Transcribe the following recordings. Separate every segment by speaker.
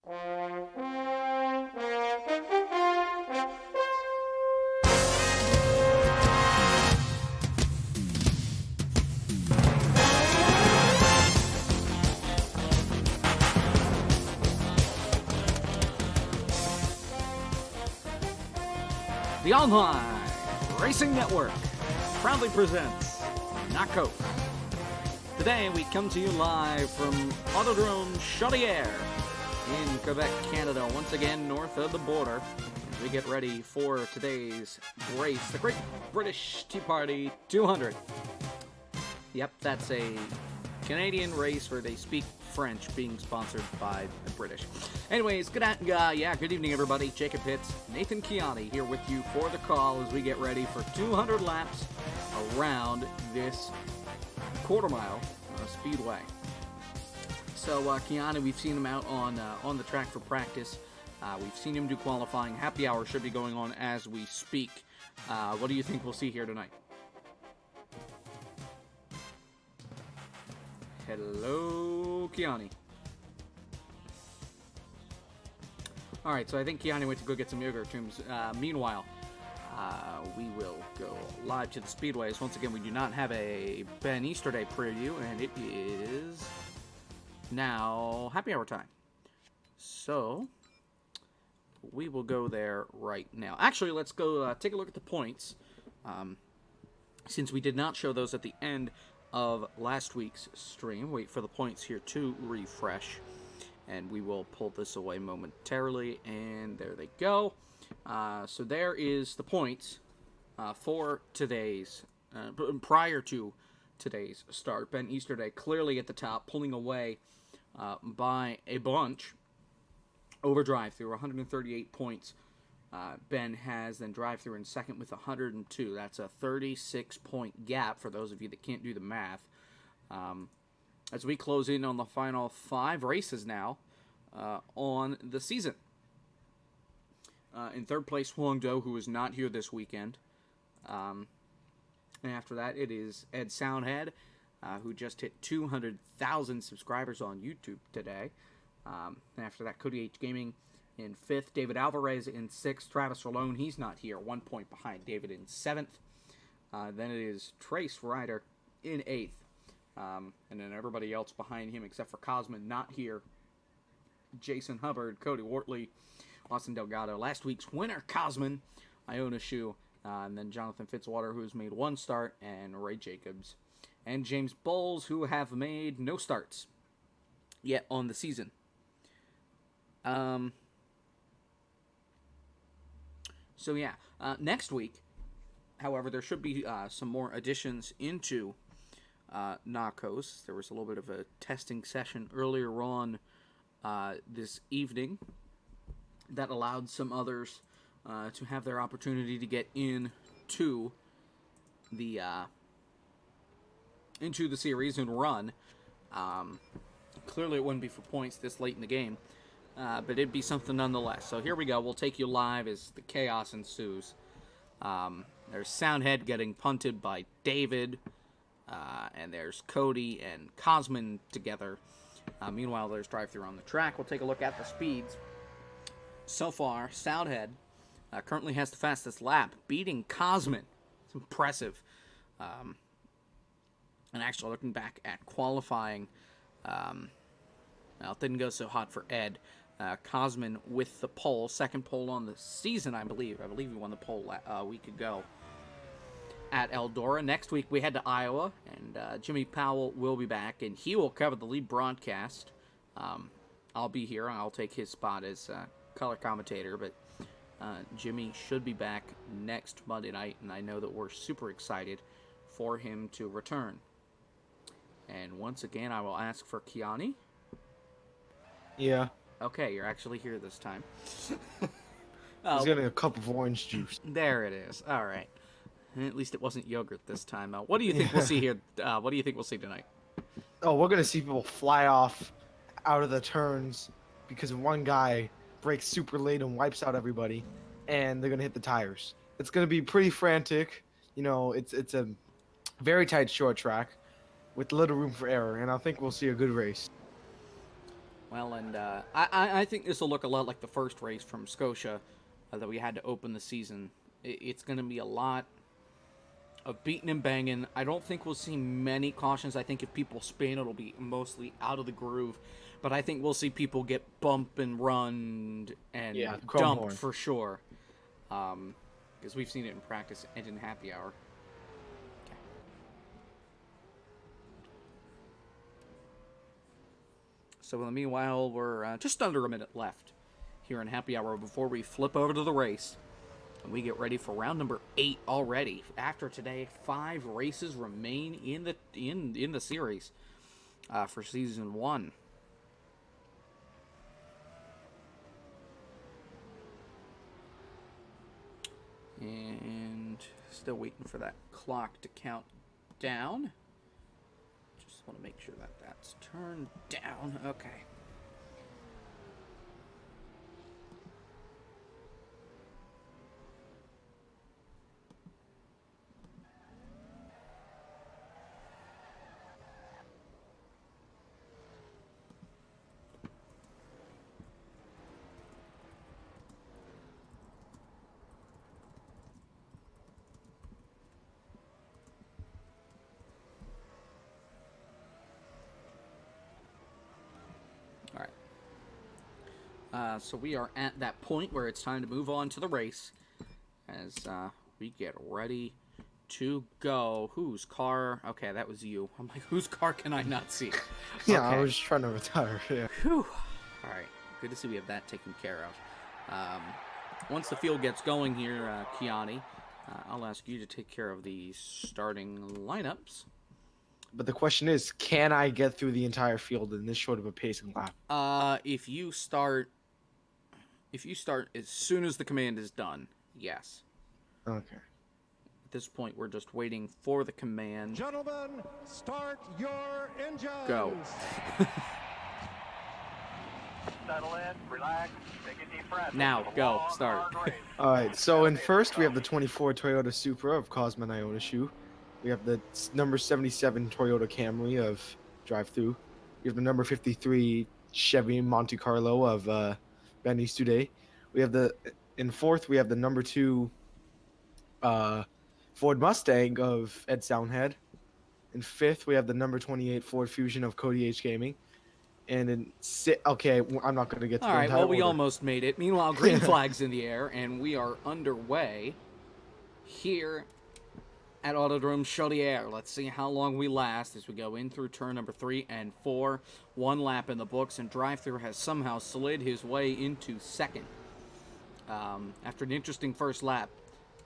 Speaker 1: The Online Racing Network proudly presents NACOS. Today we come to you live from Autodrome Chaudière in Quebec, Canada, once again north of the border, as we get ready for today's race, the Great British Tea Party 200. Yep, that's a Canadian race where they speak French, being sponsored by the British. Anyways, good evening, everybody. Jacob Hitz, Nathan Chiani here with you for the call as we get ready for 200 laps around this quarter mile speedway. So, Chiani, we've seen him out on the track for practice. We've seen him do qualifying. Happy hour should be going on as we speak. What do you think we'll see here tonight? Hello, Chiani. Alright, so I think Chiani went to go get some yogurt tubes. Meanwhile, we will go live to the speedways. Once again, we do not have a Ben Easterday preview, and it is now happy hour time. So, we will go there right now. Actually, let's go take a look at the points. Since we did not show those at the end of last week's stream. Wait for the points here to refresh, and we will pull this away momentarily, and there they go. So there is the points for today's, prior to today's start. Ben Easterday clearly at the top, pulling away by a bunch over drive-through, 138 points. Ben has then drive-through in second with 102. That's a 36-point gap for those of you that can't do the math. As we close in on the final 5 races now on the season. In third place, Huang Do, who is not here this weekend. And after that, it is Ed Soundhead, who just hit 200,000 subscribers on YouTube today. And after that, Cody H. Gaming in 5th, David Alvarez in 6th, Travis Rolone, he's not here, 1 point behind David in 7th. Then it is Trace Ryder in 8th, and then everybody else behind him except for Cosman, not here. Jason Hubbard, Cody Wortley, Austin Delgado, last week's winner, Cosman, Iona Shu, and then Jonathan Fitzwater, who's made 1 start, and Ray Jacobs, and James Bowles, who have made no starts yet on the season. So yeah, next week, however, there should be some more additions into NACOS. There was a little bit of a testing session earlier on this evening that allowed some others to have their opportunity to get into the series and run. Clearly, it wouldn't be for points this late in the game. But it'd be something nonetheless. So here we go. We'll take you live as the chaos ensues. There's Soundhead getting punted by David. And there's Cody and Cosman together. Meanwhile, there's drive-through on the track. We'll take a look at the speeds. So far, Soundhead currently has the fastest lap, beating Cosman. It's impressive. And actually, looking back at qualifying, well, it didn't go so hot for Ed. Cosman with the pole, second pole on the season, I believe. I believe he won the pole a week ago at Eldora. Next week we head to Iowa, and Jimmy Powell will be back, and he will cover the lead broadcast. I'll be here, and I'll take his spot as color commentator, but Jimmy should be back next Monday night, and I know that we're super excited for him to return. And once again, I will ask for Chiani.
Speaker 2: Yeah.
Speaker 1: Okay, you're actually here this time.
Speaker 2: He's getting a cup of orange juice.
Speaker 1: There it is. All right. At least it wasn't yogurt this time. What do you think we'll see here? What do you think we'll see tonight?
Speaker 2: Oh, we're going to see people fly off out of the turns because one guy breaks super late and wipes out everybody, and they're going to hit the tires. It's going to be pretty frantic. You know, it's a very tight short track with little room for error, and I think we'll see a good race.
Speaker 1: Well, and I think this will look a lot like the first race from Scotia that we had to open the season. It's going to be a lot of beating and banging. I don't think we'll see many cautions. I think if people spin, it'll be mostly out of the groove. But I think we'll see people get bumped and run and dumped
Speaker 2: horn.
Speaker 1: for sure. Because we've seen it in practice and in happy hour. Okay. So in the meanwhile, we're just under a minute left here in happy hour before we flip over to the race. And we get ready for round number 8 already. After today, 5 races remain in the series for season 1. And still waiting for that clock to count down. Just want to make sure that that's turned down. Okay. So we are at that point where it's time to move on to the race as we get ready to go. Whose car? Okay, that was you. I'm like, whose car can I not see?
Speaker 2: Yeah,
Speaker 1: okay.
Speaker 2: I was just trying to retire. Yeah.
Speaker 1: Whew. All right, good to see we have that taken care of. Once the field gets going here, Kiani, I'll ask you to take care of the starting lineups.
Speaker 2: But the question is, can I get through the entire field in this short of a pacing lap?
Speaker 1: If you start as soon as the command is done, yes.
Speaker 2: Okay.
Speaker 1: At this point, we're just waiting for the command.
Speaker 3: Gentlemen, start your engines.
Speaker 1: Go.
Speaker 4: Settle in, relax, take a deep breath.
Speaker 1: Now, go, start.
Speaker 2: All right. So in first, we have the 24 Toyota Supra of Cosma Ionishu. We have the number 77 Toyota Camry of Drive-Thru. We have the number 53 Chevy Monte Carlo of Benny Stude. We have in fourth, we have the number 2 Ford Mustang of Ed Soundhead. In fifth, we have the number 28 Ford Fusion of Cody H Gaming. And in okay, I'm not going to get to
Speaker 1: All
Speaker 2: the
Speaker 1: right,
Speaker 2: entire
Speaker 1: well, we
Speaker 2: order.
Speaker 1: almost made it. Meanwhile, green flag's in the air, and we are underway here at Autodrome Chaudière. Let's see how long we last as we go in through turn number 3 and 4. 1 lap in the books, and Drive-Thru has somehow slid his way into second. After an interesting first lap,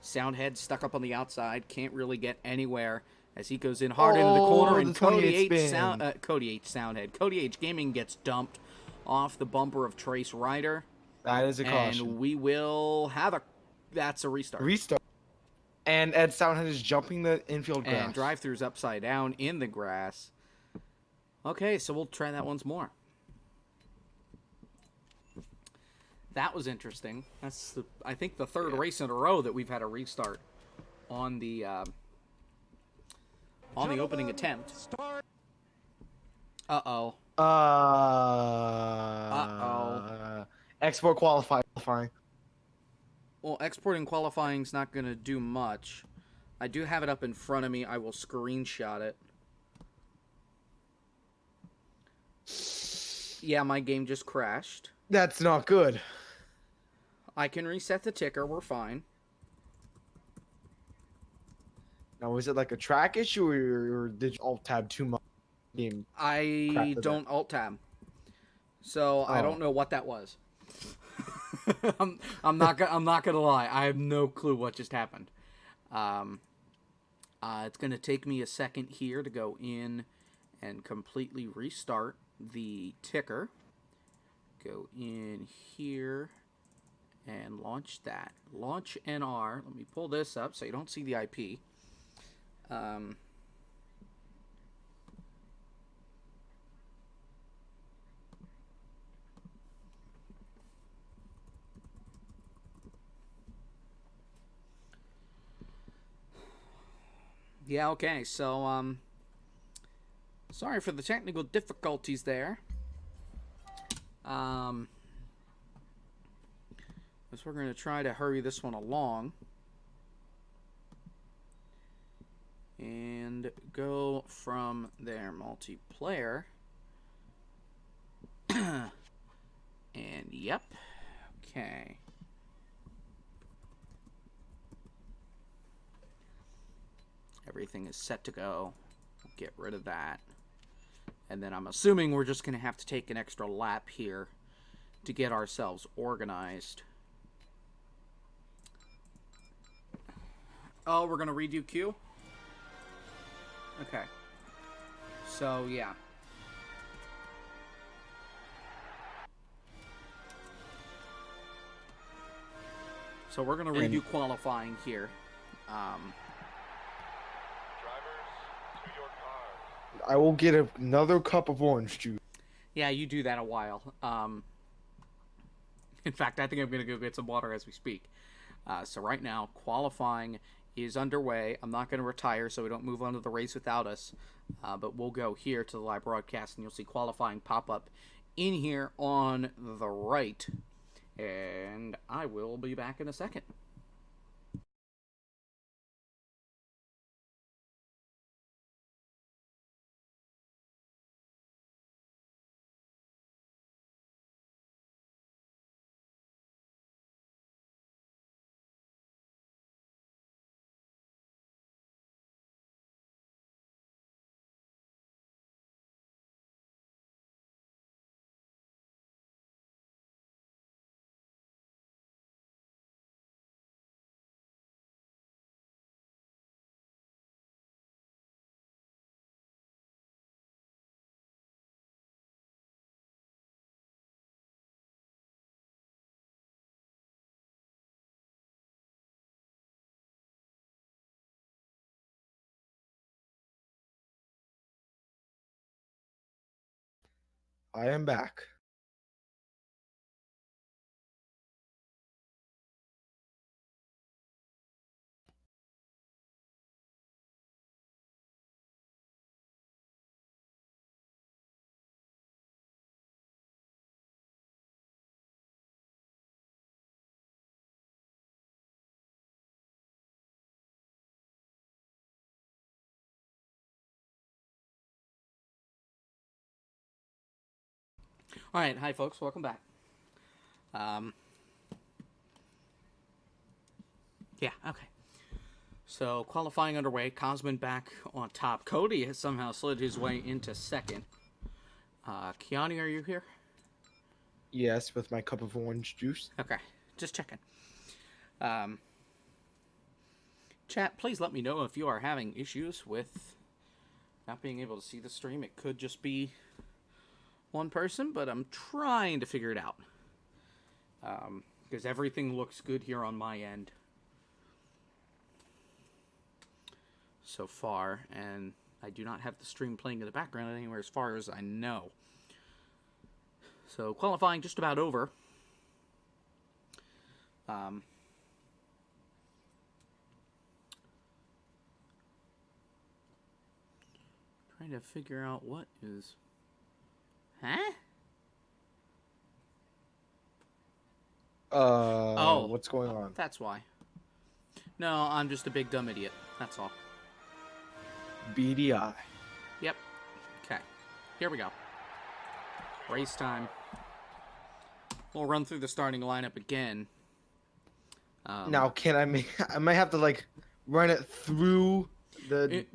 Speaker 1: Soundhead stuck up on the outside, can't really get anywhere as he goes in hard into the corner, and Cody H. Soundhead. Cody H. Gaming gets dumped off the bumper of Trace Ryder.
Speaker 2: That is a caution.
Speaker 1: And we will have that's a restart.
Speaker 2: And Ed Soundhead is jumping the infield grass.
Speaker 1: And Drive-Thru's upside down in the grass. Okay, so we'll try that once more. That was interesting. That's, I think, the third race in a row that we've had a restart on the opening attempt. Uh-oh.
Speaker 2: Export qualifying.
Speaker 1: Well, exporting qualifying's not going to do much. I do have it up in front of me. I will screenshot it. Yeah, my game just crashed.
Speaker 2: That's not good.
Speaker 1: I can reset the ticker. We're fine.
Speaker 2: Now, is it like a track issue, or did you alt-tab too much? Game
Speaker 1: I don't alt-tab. So I don't know what that was. I'm not gonna lie. I have no clue what just happened. It's gonna take me a second here to go in and completely restart the ticker. Go in here and launch that. Launch NR. Let me pull this up so you don't see the IP. Yeah, okay, so, sorry for the technical difficulties there. Guess we're going to try to hurry this one along. And go from there. Multiplayer. And yep. Okay. Everything is set to go. Get rid of that. And then I'm assuming we're just going to have to take an extra lap here to get ourselves organized. Oh, we're going to redo Q? Okay. So, yeah. So we're going to redo qualifying here.
Speaker 2: I will get another cup of orange juice.
Speaker 1: Yeah, you do that a while. In fact, I think I'm going to go get some water as we speak. So right now, qualifying is underway. I'm not going to retire, so we don't move on to the race without us. But we'll go here to the live broadcast, and you'll see qualifying pop up in here on the right. And I will be back in a second.
Speaker 2: I am back.
Speaker 1: All right, hi folks, welcome back. Yeah, okay. So qualifying underway. Cosman back on top. Cody has somehow slid his way into second. Keanu, are you here?
Speaker 2: Yes, with my cup of orange juice.
Speaker 1: Okay, just checking. Chat, please let me know if you are having issues with not being able to see the stream. It could just be one person, but I'm trying to figure it out. Because everything looks good here on my end so far, and I do not have the stream playing in the background anywhere as far as I know. So qualifying just about over. Trying to figure out what is... Huh? Oh.
Speaker 2: What's going on?
Speaker 1: That's why. No, I'm just a big dumb idiot. That's all.
Speaker 2: BDI.
Speaker 1: Yep. Okay. Here we go. Race time. We'll run through the starting lineup again.
Speaker 2: Now, can I might have to like run it through the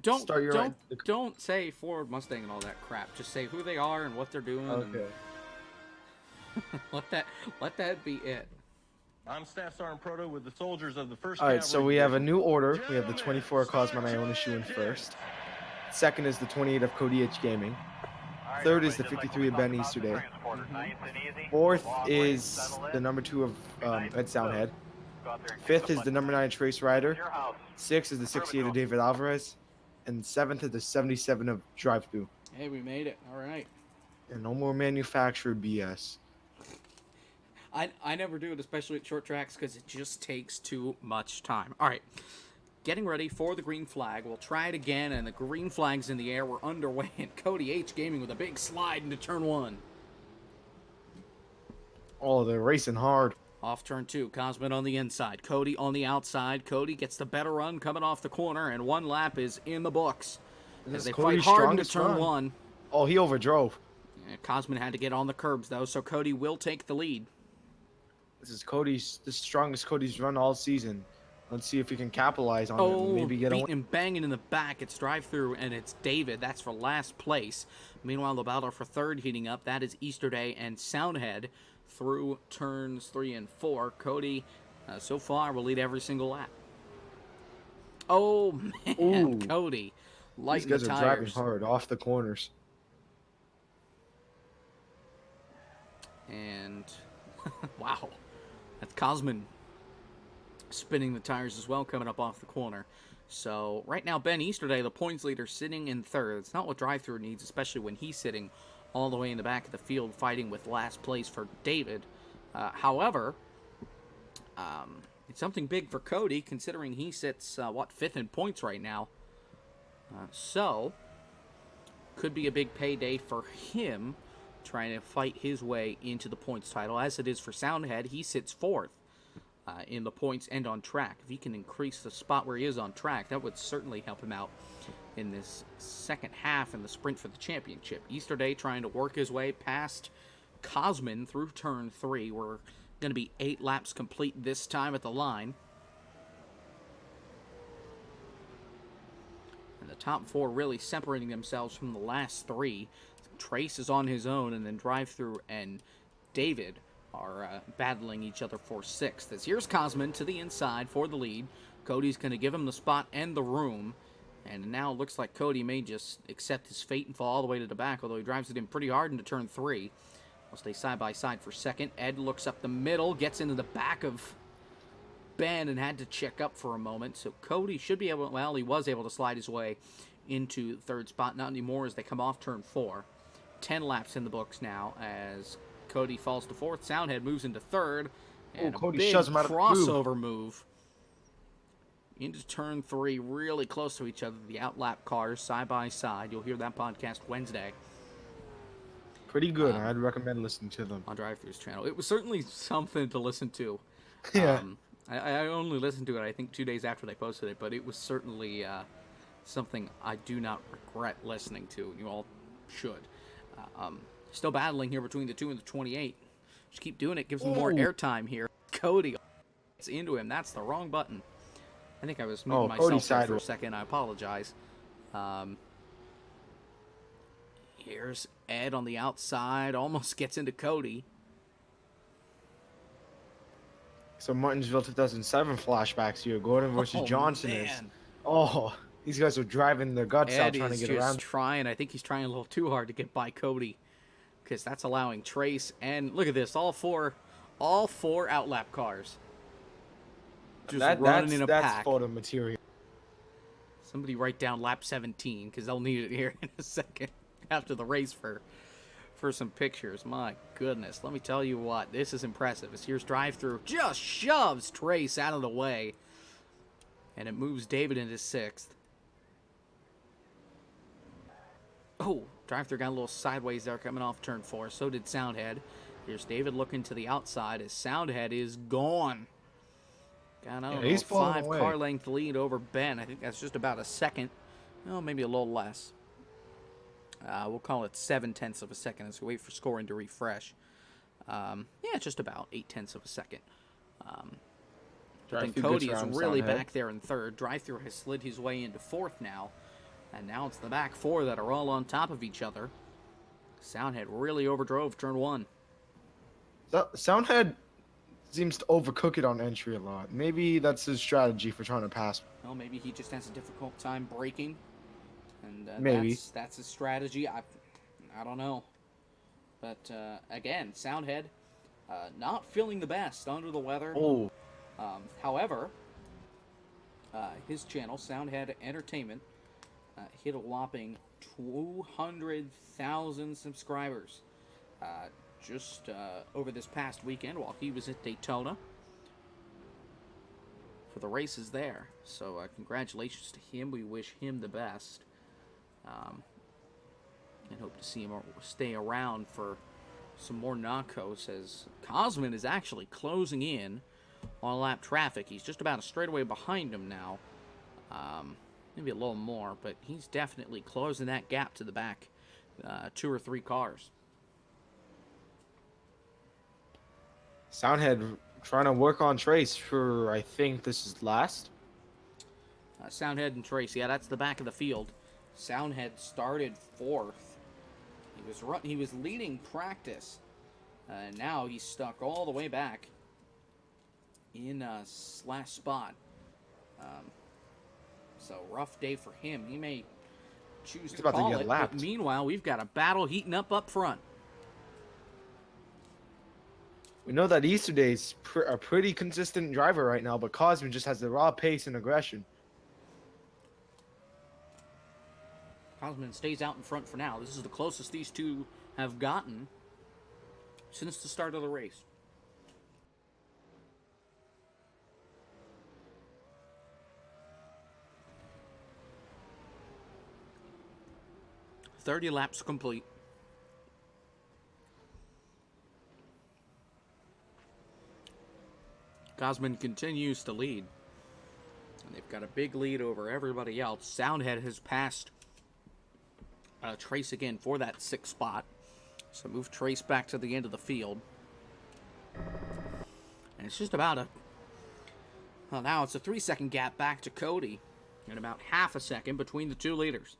Speaker 1: don't say Ford, Mustang, and all that crap. Just say who they are and what they're doing.
Speaker 2: Okay.
Speaker 1: And let that be it.
Speaker 5: I'm Staff Sergeant Proto with the soldiers of the 1st
Speaker 2: All right, so we have a new order. We have the 24 Cosman Iona shoe in first. Second is the 28 of Cody H Gaming. Third is the 53 of Ben Easterday. Fourth is the number 2 of Ed Soundhead. Fifth is the number 9 Trace Rider. Sixth is the 68 of David Alvarez. And seventh is the 77 of Drive Through.
Speaker 1: Hey, we made it. All right.
Speaker 2: And no more manufacturer BS.
Speaker 1: I never do it, especially at short tracks, because it just takes too much time. All right. Getting ready for the green flag. We'll try it again, and the green flag's in the air. We're underway, and Cody H Gaming with a big slide into turn 1.
Speaker 2: Oh, they're racing hard.
Speaker 1: Off turn 2, Cosman on the inside, Cody on the outside. Cody gets the better run coming off the corner, and 1 lap is in the books.
Speaker 2: This
Speaker 1: As
Speaker 2: is
Speaker 1: they
Speaker 2: Cody's
Speaker 1: fight hard into
Speaker 2: strongest
Speaker 1: turn
Speaker 2: run.
Speaker 1: 1.
Speaker 2: Oh, he overdrove.
Speaker 1: Cosman had to get on the curbs, though, so Cody will take the lead.
Speaker 2: This is the strongest Cody's run all season. Let's see if he can capitalize on it
Speaker 1: Oh,
Speaker 2: and maybe get a
Speaker 1: beating
Speaker 2: win.
Speaker 1: and banging in the back. It's drive-through, and it's David. That's for last place. Meanwhile, the battle for third heating up. That is Easterday and Soundhead through turns 3 and 4. Cody, so far, will lead every single lap. Oh, man,
Speaker 2: Ooh.
Speaker 1: Cody.
Speaker 2: These
Speaker 1: Lighting
Speaker 2: guys
Speaker 1: the
Speaker 2: are driving
Speaker 1: tires.
Speaker 2: hard off the corners.
Speaker 1: And, wow. That's Cosman spinning the tires as well, coming up off the corner. So, right now, Ben Easterday, the points leader, sitting in third. It's not what drive-through needs, especially when he's sitting all the way in the back of the field fighting with last place for David. However, it's something big for Cody, considering he sits, fifth in points right now. So, could be a big payday for him, trying to fight his way into the points title. As it is for Soundhead, he sits fourth in the points and on track. If he can increase the spot where he is on track, that would certainly help him out in this second half in the sprint for the championship. Easterday trying to work his way past Cosman through turn 3. We're going to be 8 laps complete this time at the line. And the top 4 really separating themselves from the last 3. Trace is on his own, and then drive-through and David are battling each other for 6th. As here's Cosman to the inside for the lead. Cody's going to give him the spot and the room. And now it looks like Cody may just accept his fate and fall all the way to the back, although he drives it in pretty hard into turn 3. We'll stay side by side for second. Ed looks up the middle, gets into the back of Ben and had to check up for a moment. So Cody should be able, well, he was able to slide his way into third spot. Not anymore as they come off turn 4. 10 laps in the books now as Cody falls to 4th. Soundhead moves into 3rd. And
Speaker 2: Cody
Speaker 1: a big
Speaker 2: shoves him out of the
Speaker 1: crossover move into turn 3, really close to each other. The outlap cars side by side. You'll hear that podcast Wednesday
Speaker 2: Pretty good. I'd recommend listening to them.
Speaker 1: on Drive-Thru's channel. It was certainly something to listen to.
Speaker 2: Yeah.
Speaker 1: I only listened to it, I think, 2 days after they posted it, but it was certainly something I do not regret listening to. You all should. Still battling here between the 2 and the 28. Just keep doing it. Gives them more airtime here. Cody gets into him. That's the wrong button. I think I was moving myself there for a second. I apologize. Here's Ed on the outside. Almost gets into Cody.
Speaker 2: So Martinsville 2007 flashbacks here. Gordon versus Johnson is.
Speaker 1: Man.
Speaker 2: Oh, these guys are driving their guts out
Speaker 1: Ed
Speaker 2: trying to
Speaker 1: is
Speaker 2: get
Speaker 1: just
Speaker 2: around.
Speaker 1: trying. I think he's trying a little too hard to get by Cody, because that's allowing Trace and look at this, all four outlap cars just running in a
Speaker 2: that's
Speaker 1: pack.
Speaker 2: photo material.
Speaker 1: Somebody write down lap 17 because they'll need it here in a second after the race for some pictures. My goodness, let me tell you what, this is impressive. As here's drive-through, just shoves Trace out of the way, and it moves David into 6th. Oh, drive-through got a little sideways there coming off turn 4. So did Soundhead. Here's David looking to the outside as Soundhead is gone. Got a
Speaker 2: he's pulling
Speaker 1: 5-car length lead over Ben. I think that's just about a second. Oh, maybe a little less. We'll call it 0.7 of a second as we wait for scoring to refresh. Yeah, just about 0.8 of a second. But then Cody is really back there in 3rd. Drive-through has slid his way into 4th now. And now it's the back 4 that are all on top of each other. Soundhead really overdrove turn 1.
Speaker 2: Soundhead seems to overcook it on entry a lot. Maybe that's his strategy for trying to pass.
Speaker 1: Well, maybe he just has a difficult time braking. And
Speaker 2: maybe.
Speaker 1: that's his strategy. I don't know. But again, Soundhead not feeling the best under the weather.
Speaker 2: Oh.
Speaker 1: However, his channel, Soundhead Entertainment, hit a whopping 200,000 subscribers just over this past weekend while he was at Daytona for the races there. So congratulations to him. We wish him the best. And hope to see him stay around for some more NACOS as Cosman is actually closing in on lap traffic. He's just about a straightaway behind him now. Maybe a little more, but he's definitely closing that gap to the back 2 or 3 cars.
Speaker 2: Soundhead trying to work on Trace for, I think this is last.
Speaker 1: Soundhead and Trace, yeah, that's the back of the field. Soundhead started 4th. He was leading practice, and now he's stuck all the way back in last spot. So rough day for him. He may choose to call it. But meanwhile, we've got a battle heating up front.
Speaker 2: We know that Easterday's a pretty consistent driver right now, but Cosman just has the raw pace and aggression.
Speaker 1: Cosman stays out in front for now. This is the closest these two have gotten since the start of the race. "30 laps complete. Cosman continues to lead. And they've got a big lead over everybody else. Soundhead has passed Trace again for that 6th spot. So move Trace back to the end of the field. And it's just about well, now it's a 3-second gap back to Cody. And about half a second between the two leaders.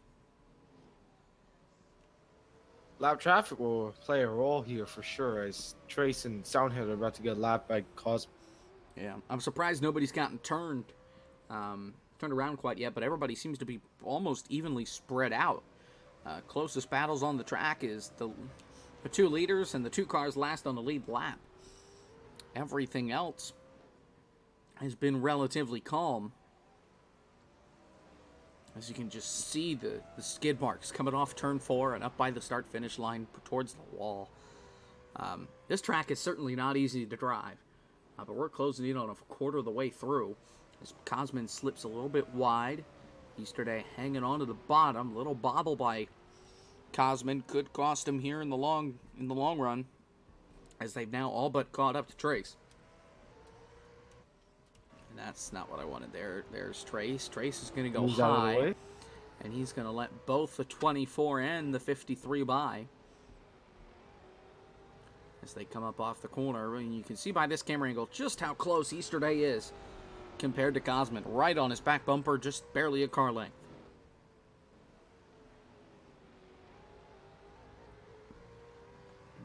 Speaker 2: Lap traffic will play a role here for sure, as Trace and Soundhead are about to get lapped by Cosman.
Speaker 1: Yeah, I'm surprised nobody's gotten turned around quite yet, but everybody seems to be almost evenly spread out. Closest battles on the track is the 2 leaders and the 2 cars last on the lead lap. Everything else has been relatively calm. As you can just see the skid marks coming off turn 4 and up by the start-finish line towards the wall. This track is certainly not easy to drive, but we're closing in on a quarter of the way through. As Cosman slips a little bit wide. Easterday hanging on to the bottom. Little bobble by Cosman could cost him here in the long run, as they've now all but caught up to Trace. And that's not what I wanted there. There's Trace. Trace is going to go high, and he's going to let both the 24 and the 53 by as they come up off the corner. And you can see by this camera angle just how close Easterday is compared to Cosman. Right on his back bumper, just barely a car length.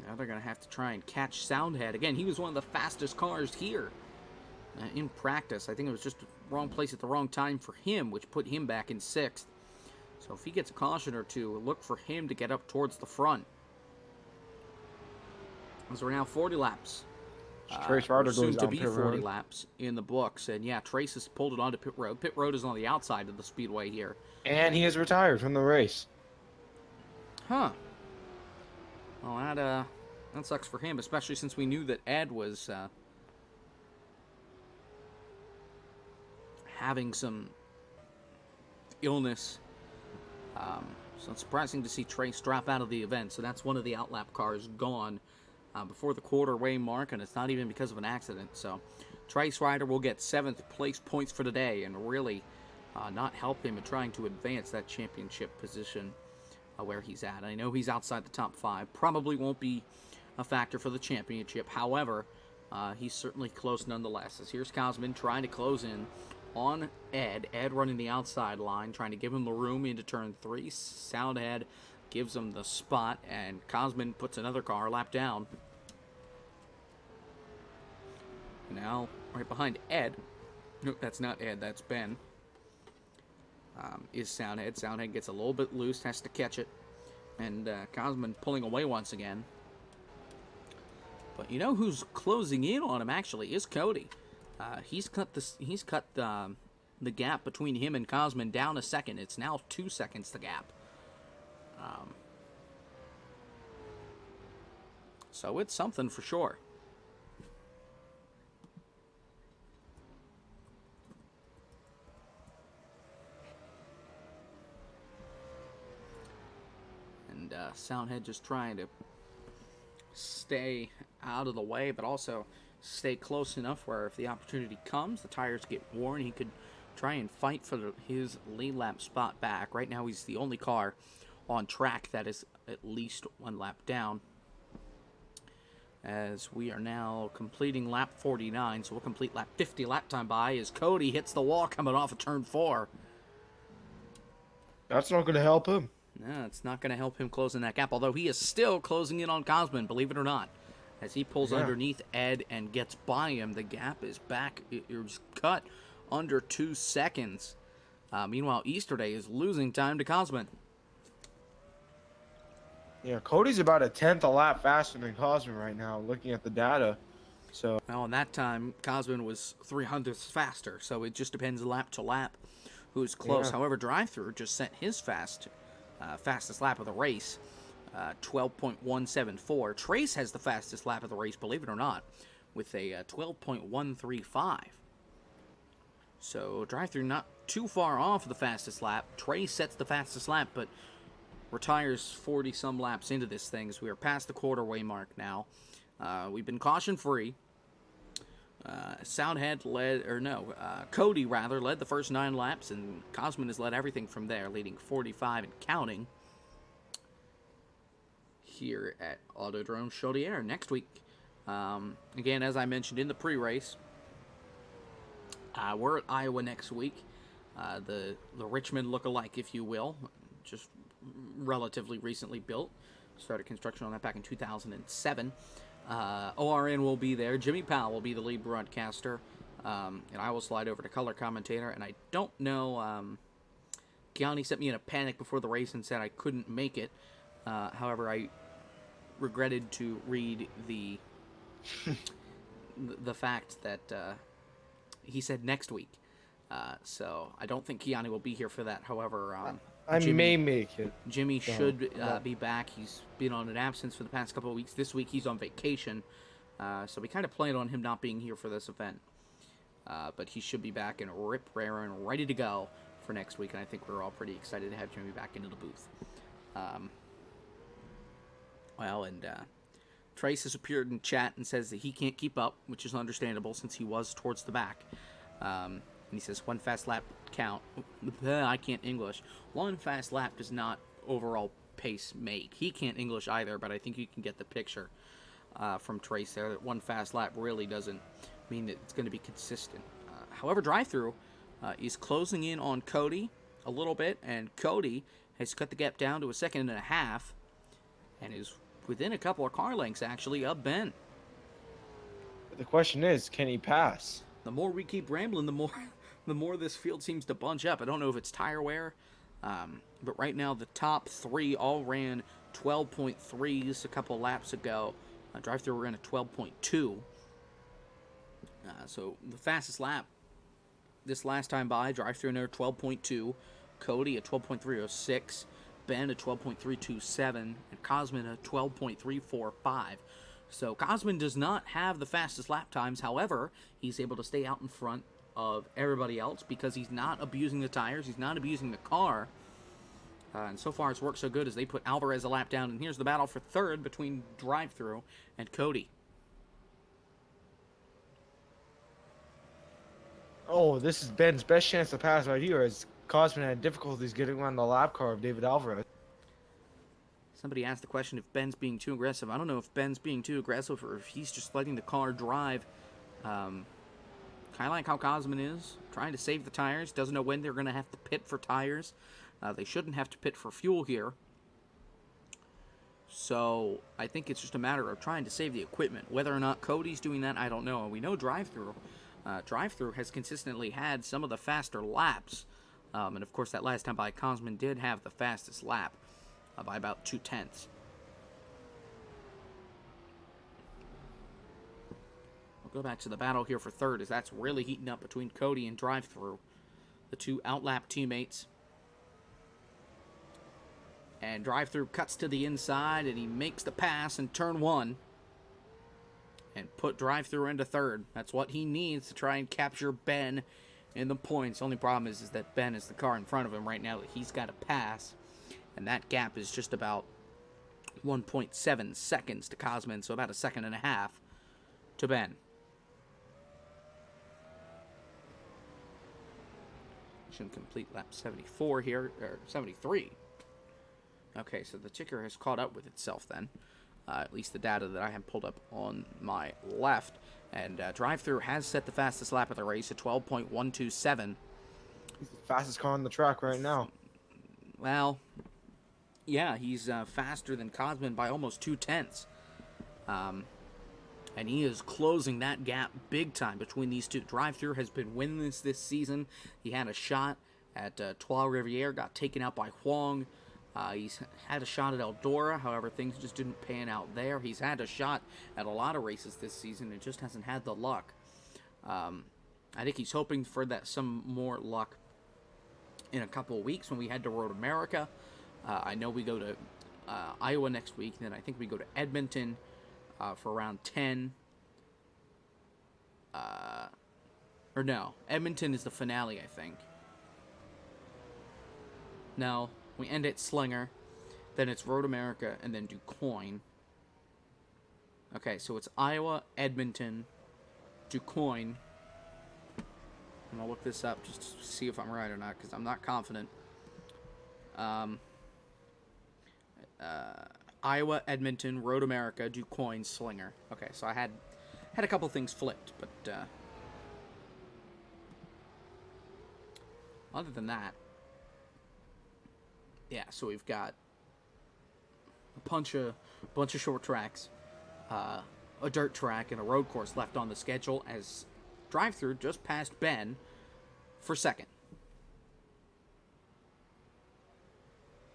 Speaker 1: Now they're going to have to try and catch Soundhead. Again, he was one of the fastest cars here in practice. I think it was just the wrong place at the wrong time for him, which put him back in 6th. So if he gets a caution or two, look for him to get up towards the front. As we're now 40 laps.
Speaker 2: Trace Ryder goes
Speaker 1: soon to
Speaker 2: down
Speaker 1: be
Speaker 2: pit
Speaker 1: 40
Speaker 2: road.
Speaker 1: laps in the books. And yeah, Trace has pulled it onto pit road. Pit road is on the outside of the speedway here.
Speaker 2: And he is retired from the race.
Speaker 1: Huh. Well, that sucks for him, especially since we knew that Ed was having some illness. So it's surprising to see Trace drop out of the event. So that's one of the outlap cars gone before the quarter-way mark, and it's not even because of an accident. So Trace Ryder will get 7th place points for today and really not help him in trying to advance that championship position where he's at. I know he's outside the top 5. Probably won't be a factor for the championship. However, he's certainly close nonetheless. As here's Cosman trying to close in on Ed. Ed running the outside line, trying to give him the room into turn 3. Soundhead gives him the spot, and Cosman puts another car lap down. Now, right behind Ed, no, that's not Ed, that's Ben, is Soundhead. Soundhead gets a little bit loose, has to catch it, and Cosman pulling away once again. But you know who's closing in on him, actually, is Cody. He's cut the gap between him and Cosman down a second. It's now 2 seconds, the gap. So it's something for sure. And Soundhead just trying to stay out of the way, but also stay close enough where if the opportunity comes, the tires get worn, he could try and fight for his lead lap spot back. Right now, he's the only car on track that is at least one lap down. As we are now completing lap 49, so we'll complete lap 50 lap time by as Cody hits the wall coming off of turn 4.
Speaker 2: That's not going to help him.
Speaker 1: No, it's not going to help him closing that gap, although he is still closing in on Cosman, believe it or not. As he pulls underneath Ed and gets by him, the gap is back. It's cut under 2 seconds. Meanwhile, Easterday is losing time to Cosman.
Speaker 2: Yeah, Cody's about a tenth a lap faster than Cosman right now, looking at the data. So,
Speaker 1: Well, in that time, Cosman was 300ths faster, so it just depends lap to lap who's close.
Speaker 2: Yeah.
Speaker 1: However, Drive-Thru just set his fastest lap of the race, 12.174. Trace has the fastest lap of the race, believe it or not, with a 12.135. So Drive-Thru not too far off the fastest lap. Trace sets the fastest lap, but retires 40-some laps into this thing as we are past the quarter-way mark now. We've been caution-free. Cody led the first 9 laps, and Cosman has led everything from there, leading 45 and counting here at Autodrome Chaudière next week. Again, as I mentioned in the pre-race, we're at Iowa next week. The Richmond look-alike, if you will, just relatively recently built. Started construction on that back in 2007. ORN will be there. Jimmy Powell will be the lead broadcaster. And I will slide over to color commentator. And I don't know. Gianni sent me in a panic before the race and said I couldn't make it. However, I regretted to read the fact that he said next week. So I don't think Gianni will be here for that. However,
Speaker 2: I may make it.
Speaker 1: Jimmy should be back. He's been on an absence for the past couple of weeks. This week he's on vacation, so we kind of planned on him not being here for this event. But he should be back and rip-raring, ready to go for next week, and I think we're all pretty excited to have Jimmy back into the booth. Trace has appeared in chat and says that he can't keep up, which is understandable since he was towards the back. And he says, one fast lap count. I can't English. One fast lap does not overall pace make. He can't English either, but I think you can get the picture from Trace there that one fast lap really doesn't mean that it's going to be consistent. However, Drive-Thru is closing in on Cody a little bit, and Cody has cut the gap down to 1.5 seconds and is within a couple of car lengths, actually, of Ben.
Speaker 2: The question is, can he pass?
Speaker 1: The more we keep rambling, the more this field seems to bunch up. I don't know if it's tire wear, but right now the top 3 all ran 12.3s a couple laps ago. Drive-Thru ran a 12.2. So the fastest lap this last time by, Drive-Thru another 12.2, Cody a 12.306, Ben a 12.327, and Cosman a 12.345. So Cosman does not have the fastest lap times. However, he's able to stay out in front of everybody else because he's not abusing the tires. He's not abusing the car. And so far it's worked so good as they put Alvarez a lap down. And here's the battle for third between Drive-Thru and Cody.
Speaker 2: Oh, this is Ben's best chance to pass right here as Cosman had difficulties getting around the lap car of David Alvarez.
Speaker 1: Somebody asked the question if Ben's being too aggressive. I don't know if Ben's being too aggressive or if he's just letting the car drive. Kind of like how Cosman is, trying to save the tires. Doesn't know when they're going to have to pit for tires. They shouldn't have to pit for fuel here. So I think it's just a matter of trying to save the equipment. Whether or not Cody's doing that, I don't know. And we know Drive-Thru. Drive-Thru has consistently had some of the faster laps. And of course, that last time by, Cosman did have the fastest lap. By about 0.2. We'll go back to the battle here for third as that's really heating up between Cody and Drive-Thru, the 2 outlap teammates. And Drive-Thru cuts to the inside and he makes the pass in turn 1 and put Drive-Thru into third. That's what he needs to try and capture Ben in the points. Only problem is that Ben is the car in front of him right now that he's got to pass. And that gap is just about 1.7 seconds to Cosman, so about a second and a half to Ben. Should complete lap 74 here, or 73. Okay, so the ticker has caught up with itself then. At least the data that I have pulled up on my left. And drive-through has set the fastest lap of the race at 12.127.
Speaker 2: He's the fastest car on the track right now.
Speaker 1: Well, yeah, he's faster than Cosman by almost 0.2. And he is closing that gap big time between these two. Drive-through has been winless this season. He had a shot at Trois Rivières, got taken out by Huang. He's had a shot at Eldora, however, things just didn't pan out there. He's had a shot at a lot of races this season and just hasn't had the luck. I think he's hoping for some more luck in a couple of weeks when we head to Road America. I know we go to Iowa next week, and then I think we go to Edmonton for around 10. Or no, Edmonton is the finale, I think. No. We end at Slinger, then it's Road America, and then DuQuoin. Okay, so it's Iowa, Edmonton, DuQuoin. I'm going to look this up just to see if I'm right or not, because I'm not confident. Iowa, Edmonton, Road America, DuQuoin, Slinger. Okay, so I had a couple things flipped, but other than that, yeah, so we've got a bunch of short tracks, a dirt track, and a road course left on the schedule as drive-through just passed Ben for second.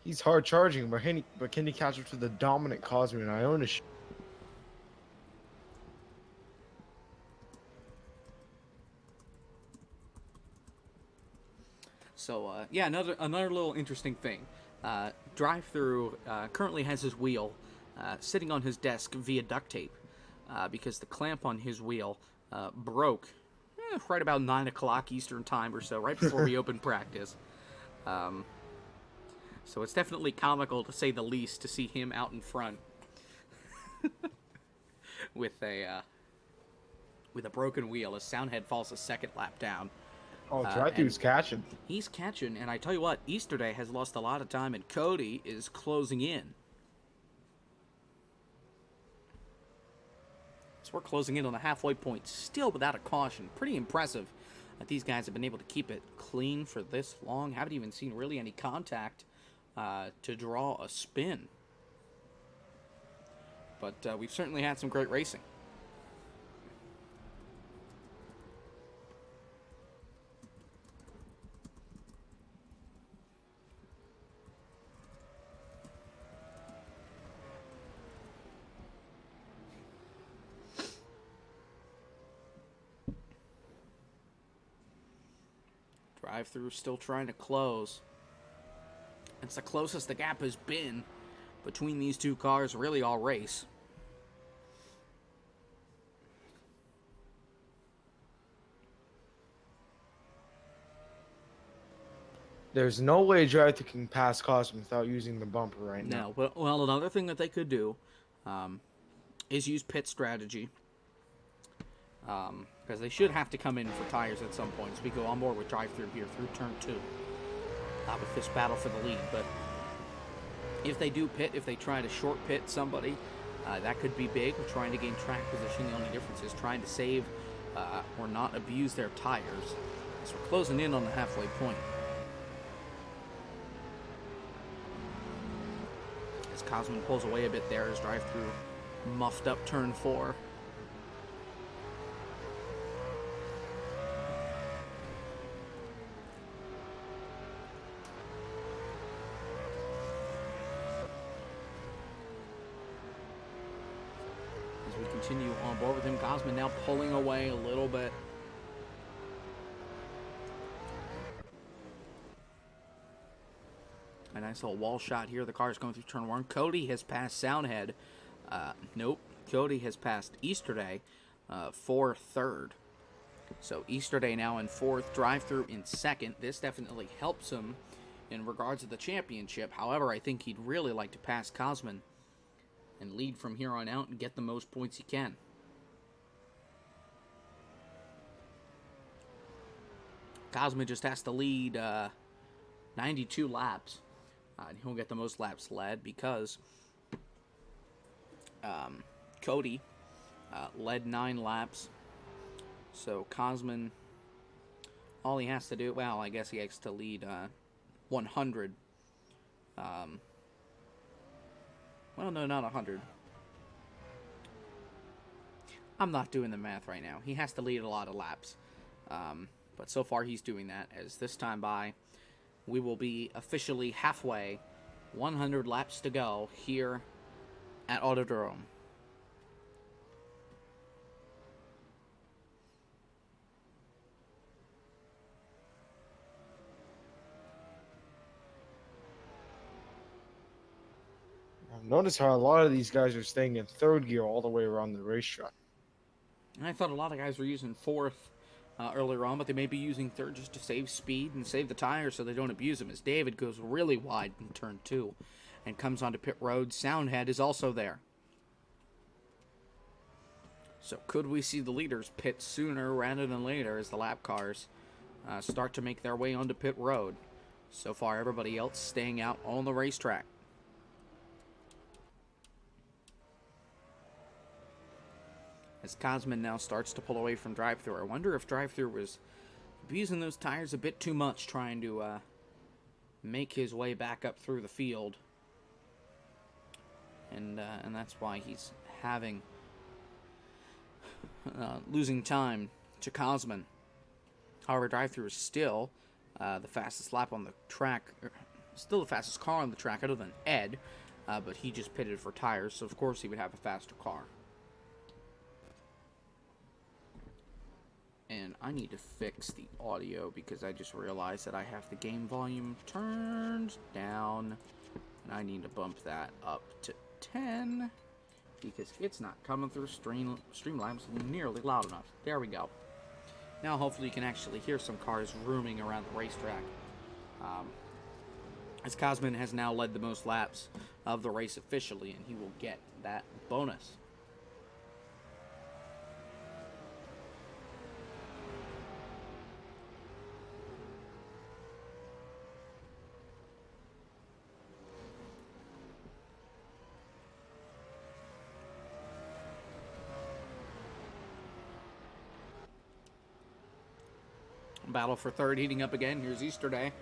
Speaker 2: He's hard charging, but can he catch up to the dominant Cosman and Iona?
Speaker 1: So yeah, another little interesting thing. Drive-through currently has his wheel sitting on his desk via duct tape because the clamp on his wheel broke right about 9 o'clock Eastern time or so, right before we opened practice. So it's definitely comical, to say the least, to see him out in front with a broken wheel as Soundhead falls a second lap down.
Speaker 2: Oh, drive-through's catching.
Speaker 1: He's catching, and I tell you what, Easterday has lost a lot of time, and Cody is closing in. So we're closing in on the halfway point, still without a caution. Pretty impressive that these guys have been able to keep it clean for this long. Haven't even seen really any contact to draw a spin. But we've certainly had some great racing. Drive-through still trying to close. It's the closest the gap has been between these two cars really all race.
Speaker 2: There's no way drive-through can pass Cosman without using the bumper right now.
Speaker 1: No, well, another thing that they could do is use pit strategy. Because they should have to come in for tires at some point. So we go on board with drive-through here through turn 2. With this battle for the lead. But if they do pit, if they try to short pit somebody, that could be big. We're trying to gain track position. The only difference is trying to save or not abuse their tires. So we're closing in on the halfway point. As Cosman pulls away a bit there as drive-through muffed up turn 4. Continue on board with him. Cosman now pulling away a little bit. A nice little wall shot here. The car is going through turn 1. Cody has passed Soundhead. Nope. Cody has passed Easterday for third. So Easterday now in fourth. Drive-through in second. This definitely helps him in regards to the championship. However, I think he'd really like to pass Cosman and lead from here on out and get the most points he can. Cosman just has to lead 92 laps. And he'll get the most laps led because Cody led 9 laps. So Cosman, all he has to do, well, I guess he has to lead 100. Well, no, not 100. I'm not doing the math right now. He has to lead a lot of laps. But so far he's doing that, as this time by, we will be officially halfway, 100 laps to go here at Autodrome.
Speaker 2: Notice how a lot of these guys are staying in third gear all the way around the racetrack.
Speaker 1: And I thought a lot of guys were using fourth earlier on, but they may be using third just to save speed and save the tires so they don't abuse them, as David goes really wide in turn 2 and comes onto pit road. Soundhead is also there. So could we see the leaders pit sooner rather than later as the lap cars start to make their way onto pit road? So far, everybody else staying out on the racetrack. As Cosman now starts to pull away from drive-thru. I wonder if drive-thru was abusing those tires a bit too much, trying to make his way back up through the field. And that's why he's having losing time to Cosman. However, drive-thru is still the fastest lap on the track, still the fastest car on the track other than Ed, but he just pitted for tires, so of course he would have a faster car. And I need to fix the audio because I just realized that I have the game volume turned down. And I need to bump that up to 10 because it's not coming through Streamlabs nearly loud enough. There we go. Now hopefully you can actually hear some cars rooming around the racetrack. As Cosman has now led the most laps of the race officially, and he will get that bonus. Battle for third heating up again. Here's Easter Day.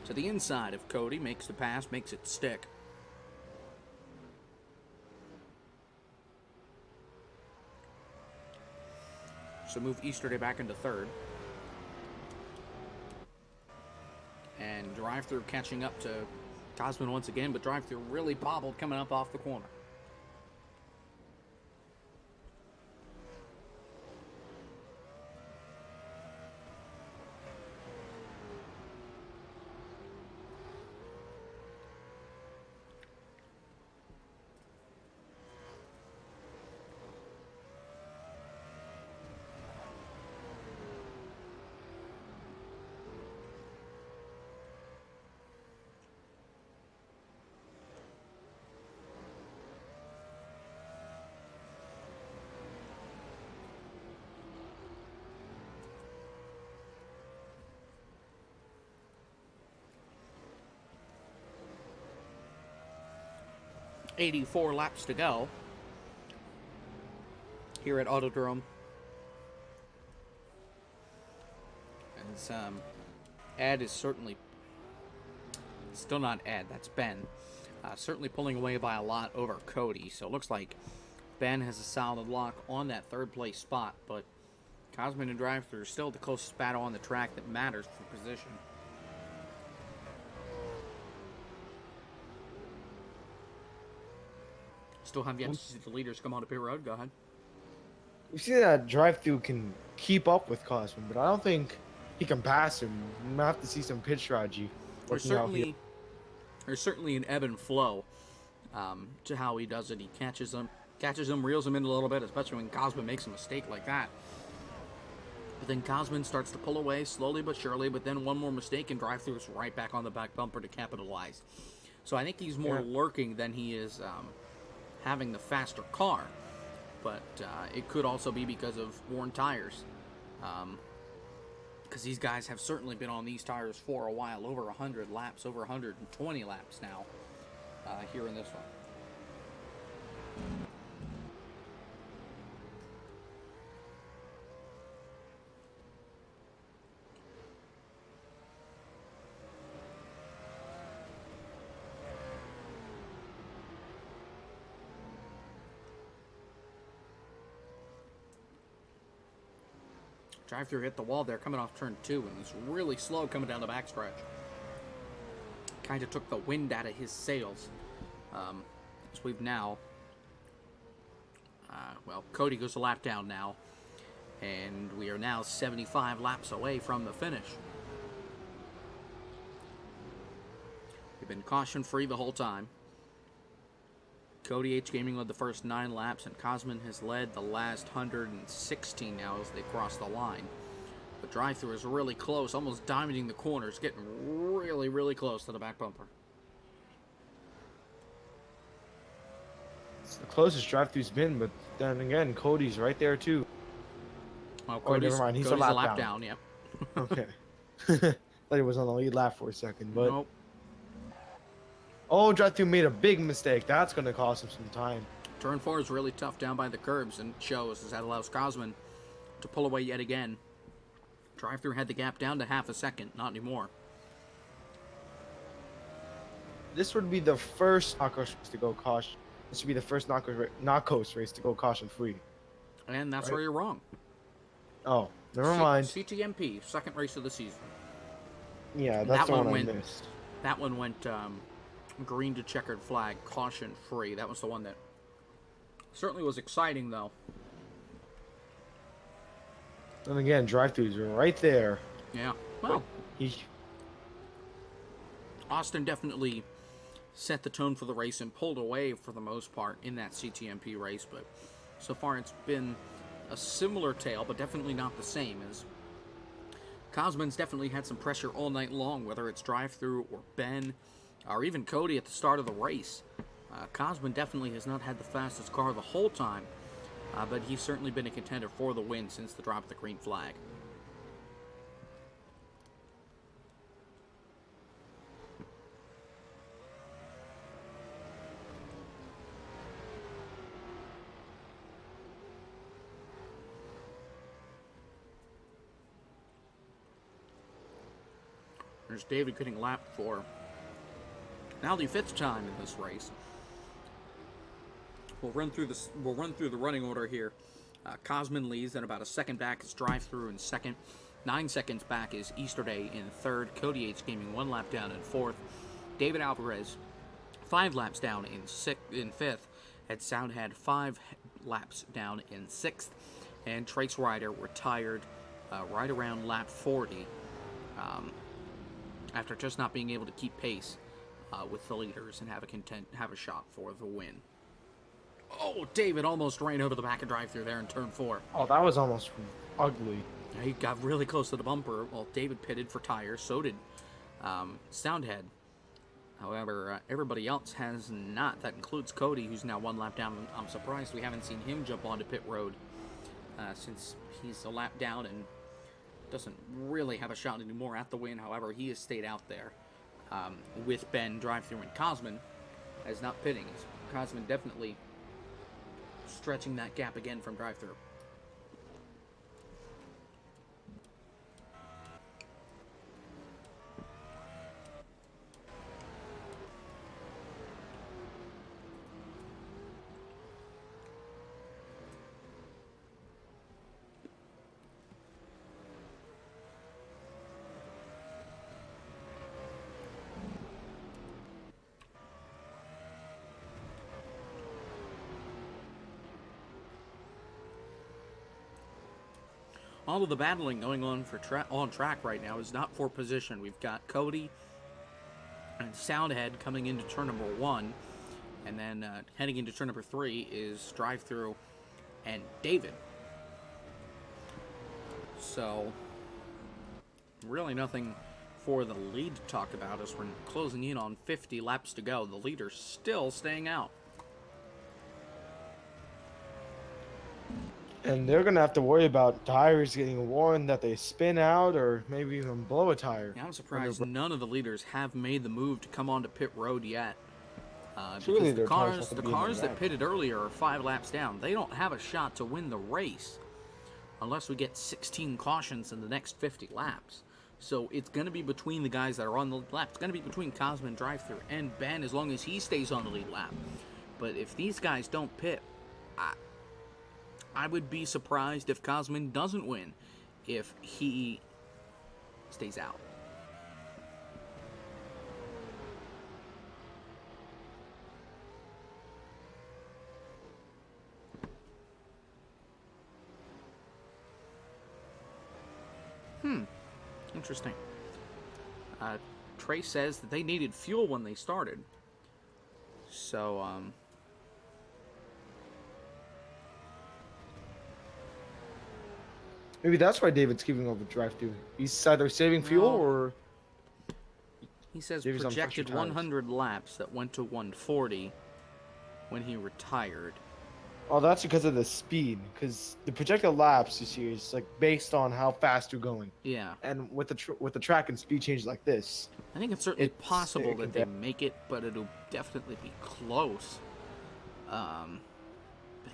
Speaker 1: To the inside of Cody, makes the pass, makes it stick. So move Easter Day back into third. And drive-thru catching up to Cosman once again, but drive-thru really bobbled coming up off the corner. .84 laps to go here at Autodrome. As Ed is certainly still not Ed, that's Ben. Certainly pulling away by a lot over Cody. So it looks like Ben has a solid lock on that third place spot, but Cosman and drive-thru are still the closest battle on the track that matters for position. Still have yet to see the leaders come on to pit road. Go ahead.
Speaker 2: We see that drive-thru can keep up with Cosman, but I don't think he can pass him. We might have to see some pit strategy.
Speaker 1: There's certainly an ebb and flow to how he does it. He catches them, reels them in a little bit, especially when Cosman makes a mistake like that. But then Cosman starts to pull away slowly but surely, but then one more mistake and drive-thru is right back on the back bumper to capitalize. So I think he's more lurking than he is having the faster car. But it could also be because of worn tires. Because these guys have certainly been on these tires for a while, over 100 laps, over 120 laps now here in this one. Drive-through hit the wall there coming off turn 2 and was really slow coming down the backstretch. Kind of took the wind out of his sails. As we've now... well, Cody goes a lap down now. And we are now 75 laps away from the finish. We've been caution-free the whole time. Cody H Gaming led the first 9 laps, and Cosman has led the last 116 now as they cross the line. The drive-through is really close, almost diamonding the corners, getting really, really close to the back bumper.
Speaker 2: It's the closest drive-through's been, but then again, Cody's right there too.
Speaker 1: Well,
Speaker 2: Never mind, he's a lap
Speaker 1: down. Yep.
Speaker 2: Okay. Thought he was on the lead lap for a second, but...
Speaker 1: Nope.
Speaker 2: Oh, drive-through made a big mistake. That's going to cost him some time.
Speaker 1: Turn 4 is really tough down by the curbs, and shows as that allows Cosman to pull away yet again. Drive-through had the gap down to half a second, not anymore.
Speaker 2: This would be the first NACOS race to go caution. This would be the first NACOS race to go caution-free.
Speaker 1: And that's
Speaker 2: Right.
Speaker 1: where you're wrong.
Speaker 2: Oh, never mind.
Speaker 1: CTMP, second race of the season.
Speaker 2: Yeah, that's
Speaker 1: That
Speaker 2: the
Speaker 1: one
Speaker 2: one I
Speaker 1: went-
Speaker 2: missed.
Speaker 1: That one went green to checkered flag, caution free. That was the one that certainly was exciting, though.
Speaker 2: And again, drive-throughs are right there.
Speaker 1: Yeah. Well,
Speaker 2: He,
Speaker 1: Austin definitely set the tone for the race and pulled away for the most part in that CTMP race, but so far it's been a similar tale, but definitely not the same, as Cosman's definitely had some pressure all night long, whether it's drive-through or Ben or even Cody at the start of the race. Cosman definitely has not had the fastest car the whole time, but he's certainly been a contender for the win since the drop of the green flag. There's David getting lapped for now the 5th time in this race. We'll run through the running order here. Cosman leads, and about a second back is drive-through in second. 9 seconds back is Easterday in third. Cody H Gaming 1 lap down in fourth. David Alvarez 5 laps down in fifth. Ed Sound had 5 laps down in sixth. And Trace Ryder retired right around lap 40 after just not being able to keep pace with the leaders and have a shot for the win. Oh, David almost ran over the back of drive-through there in turn 4.
Speaker 2: oh, that was almost ugly.
Speaker 1: He got really close to the bumper. Well, David pitted for tires. So did Soundhead. However, everybody else has not. That includes Cody, who's now 1 lap down. I'm surprised we haven't seen him jump onto pit road since he's a lap down and doesn't really have a shot anymore at the win. However, he has stayed out there with Ben, drive-through, and Cosman as not pitting. Cosman definitely stretching that gap again from drive-through. All of the battling going on for on track right now is not for position. We've got Cody and Soundhead coming into turn number 1, and then heading into turn number 3 is drive-through and David. So really nothing for the lead to talk about as we're closing in on 50 laps to go. The leader's still staying out.
Speaker 2: And they're going to have to worry about tires getting worn that they spin out or maybe even blow a tire.
Speaker 1: Yeah, I'm surprised none of the leaders have made the move to come onto pit road yet.
Speaker 2: Surely
Speaker 1: Because
Speaker 2: their tires have to
Speaker 1: the
Speaker 2: be in the
Speaker 1: cars that
Speaker 2: red.
Speaker 1: pitted earlier are 5 laps down. They don't have a shot to win the race unless we get 16 cautions in the next 50 laps. So it's going to be between the guys that are on the lead lap. It's going to be between Cosman, Drive-Thru, and Ben as long as he stays on the lead lap. But if these guys don't pit, I would be surprised if Cosman doesn't win if he stays out. Interesting. Trey says that they needed fuel when they started. So,
Speaker 2: Maybe that's why David's giving over Drive-Thru. He's either saving fuel
Speaker 1: No.
Speaker 2: or
Speaker 1: he says
Speaker 2: Maybe he's on fresher
Speaker 1: projected
Speaker 2: tires.
Speaker 1: 100 laps that went to 140 when he retired.
Speaker 2: oh, that's because of the speed. Because the projected laps you see is like based on how fast you're going.
Speaker 1: Yeah.
Speaker 2: And with the track and speed changes like this,
Speaker 1: I think it's certainly possible
Speaker 2: it
Speaker 1: that
Speaker 2: can
Speaker 1: they make it, but it'll definitely be close. But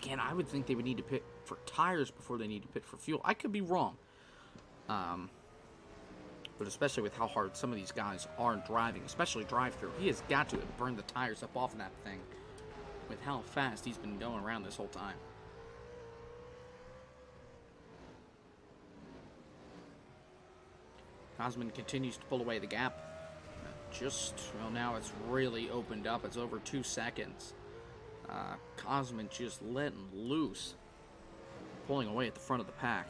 Speaker 1: again, I would think they would need to pit for tires before they need to pit for fuel. I could be wrong. But especially with how hard some of these guys are driving, especially Drive-Thru, he has got to have burned the tires up off of that thing with how fast he's been going around this whole time. Cosman continues to pull away the gap. Well, now it's really opened up. It's over 2 seconds. Cosman just letting loose, pulling away at the front of the pack.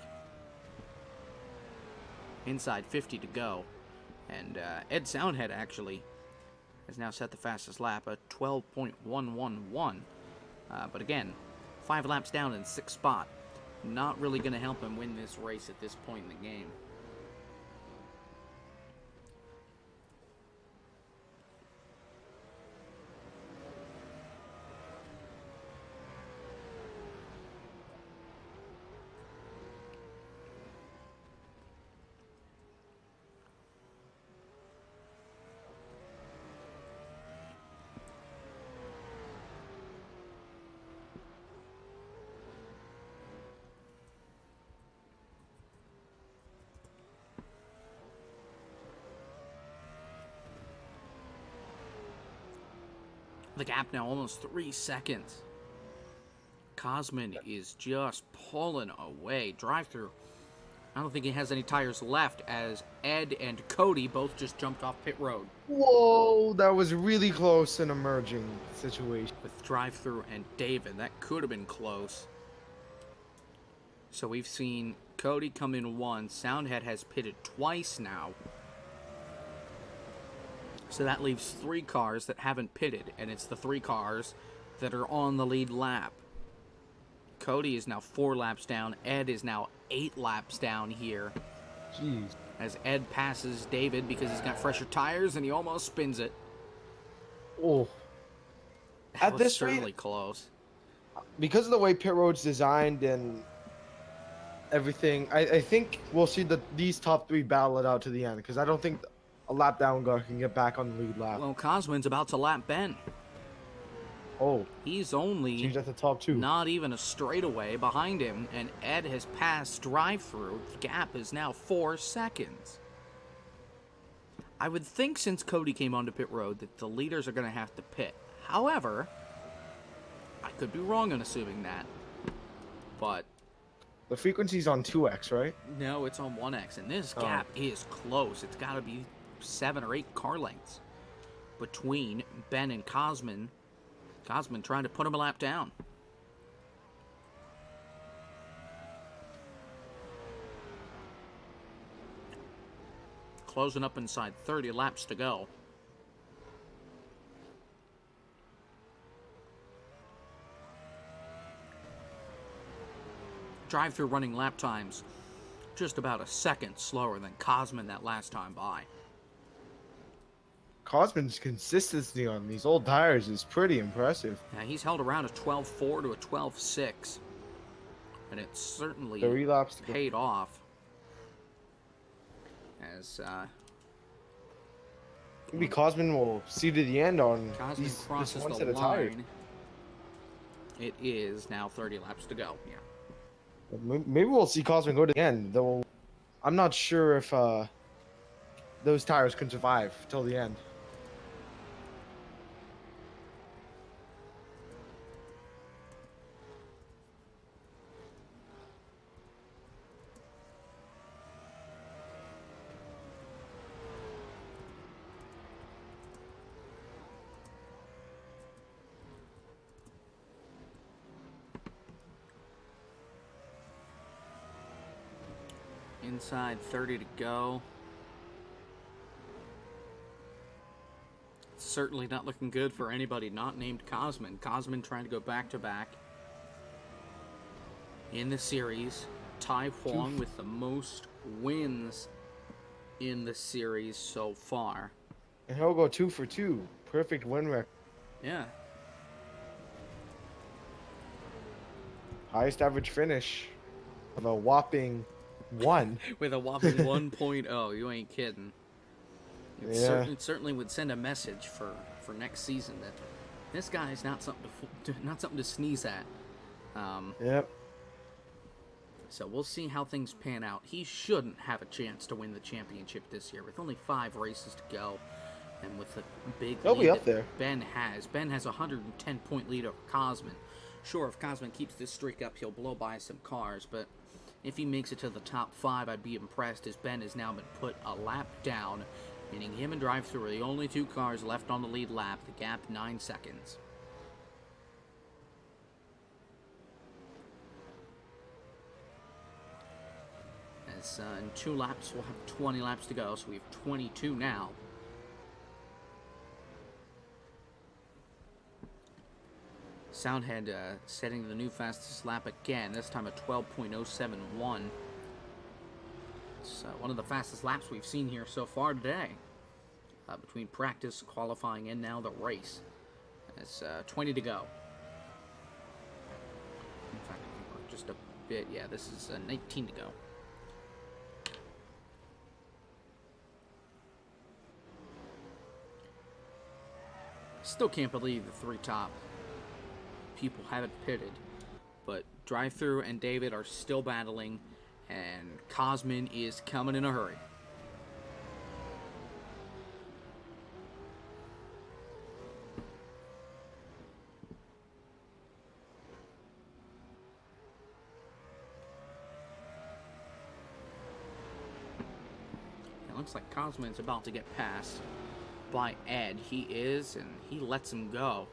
Speaker 1: Inside 50 to go. And Ed Soundhead actually has now set the fastest lap at 12.111. But again, 5 laps down in 6th spot. Not really going to help him win this race at this point in the game. The gap now almost 3 seconds. Cosman is just pulling away. Drive-Thru, I don't think he has any tires left as Ed and Cody both just jumped off pit road.
Speaker 2: whoa, that was really close in a merging situation.
Speaker 1: With Drive-Thru and David, that could have been close. So we've seen Cody come in once. Soundhead has pitted twice now. So that leaves 3 cars that haven't pitted, and it's the 3 cars that are on the lead lap. Cody is now 4 laps down. Ed is now 8 laps down here.
Speaker 2: Jeez.
Speaker 1: As Ed passes David because he's got fresher tires, and he almost spins it.
Speaker 2: Oh.
Speaker 1: That
Speaker 2: At
Speaker 1: was
Speaker 2: this
Speaker 1: certainly
Speaker 2: rate,
Speaker 1: close.
Speaker 2: because of the way pit road's designed and everything, I think we'll see these top 3 battle it out to the end. Because I don't think a lap down guy can get back on the lead lap.
Speaker 1: Well, Cosman's about to lap Ben.
Speaker 2: Oh,
Speaker 1: He's only
Speaker 2: change that to top 2.
Speaker 1: not even a straightaway behind him, and Ed has passed Drive-Thru. The gap is now 4 seconds. I would think since Cody came onto pit road that the leaders are going to have to pit. However, I could be wrong in assuming that. But
Speaker 2: The frequency's on 2x, right?
Speaker 1: no, it's on 1X, and this gap is close. It's got to be 7 or 8 car lengths between Ben and Cosman. Cosman trying to put him a lap down. Closing up inside 30 laps to go. Drive-Thru running lap times just about a second slower than Cosman that last time by.
Speaker 2: Cosman's consistency on these old tires is pretty impressive.
Speaker 1: He's held around a 12.4 to a 12.6, and it certainly
Speaker 2: 3 laps to go.
Speaker 1: paid off. As
Speaker 2: Maybe Cosman will see to the end on
Speaker 1: Cosman
Speaker 2: this
Speaker 1: crosses
Speaker 2: one
Speaker 1: the
Speaker 2: set of tires.
Speaker 1: line, it is now 30 laps to go. Yeah.
Speaker 2: Maybe we'll see Cosman go to the end, though. I'm not sure if those tires can survive till the end.
Speaker 1: Inside 30 to go. Certainly not looking good for anybody not named Cosman. Cosman trying to go back-to-back in the series. Tai Huang with the most wins in the series so far.
Speaker 2: And he'll go 2 for 2. Perfect win record.
Speaker 1: Yeah.
Speaker 2: Highest average finish of a whopping 1.
Speaker 1: With a whopping 1.0. You ain't kidding. It certainly would send a message for next season that this guy is not something to sneeze at.
Speaker 2: Yep.
Speaker 1: So we'll see how things pan out. He shouldn't have a chance to win the championship this year with only 5 races to go, and with the big
Speaker 2: He'll
Speaker 1: lead
Speaker 2: be up
Speaker 1: that
Speaker 2: there.
Speaker 1: Ben has. Ben has a 110-point lead over Cosman. Sure, if Cosman keeps this streak up, he'll blow by some cars, but if he makes it to the top 5, I'd be impressed, as Ben has now been put a lap down, meaning him and Drive-Thru are the only 2 cars left on the lead lap, the gap 9 seconds. As in 2 laps, we'll have 20 laps to go, so we have 22 now. Soundhead setting the new fastest lap again, this time a 12.071. It's one of the fastest laps we've seen here so far today, between practice, qualifying, and now the race. It's 20 to go. In fact, I think we're just a bit, yeah, this is 19 to go. Still can't believe the 3 top people haven't pitted, but Drive-Thru and David are still battling, and Cosman is coming in a hurry. It looks like Cosman's about to get passed by Ed. He is, and he lets him go.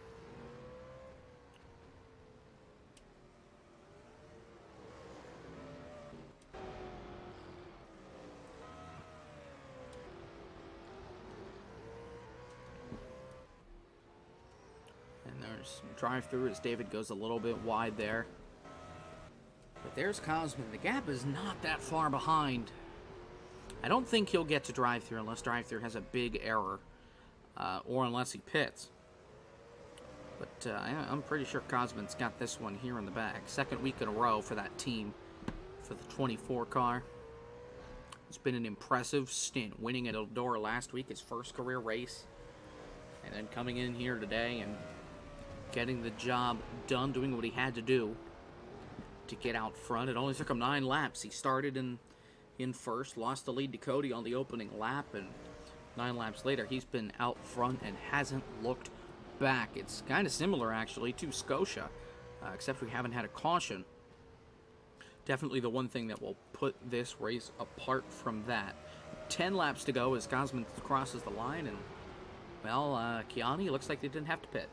Speaker 1: And there's Drive-Thru as David goes a little bit wide there. But there's Cosman. The gap is not that far behind. I don't think he'll get to Drive-Thru unless Drive-Thru has a big error, or unless he pits. But I'm pretty sure Cosman's got this one here in the bag. 2nd week in a row for that team, for the 24 car. It's been an impressive stint, winning at Eldora last week, his first career race, and then coming in here today and getting the job done, doing what he had to do to get out front. It only took him 9 laps. He started in first, lost the lead to Cody on the opening lap, and 9 laps later he's been out front and hasn't looked back. It's kind of similar actually to Scotia, except we haven't had a caution. Definitely the one thing that will put this race apart from that. 10 laps to go as Cosman crosses the line, and well, Kiani, looks like they didn't have to pit.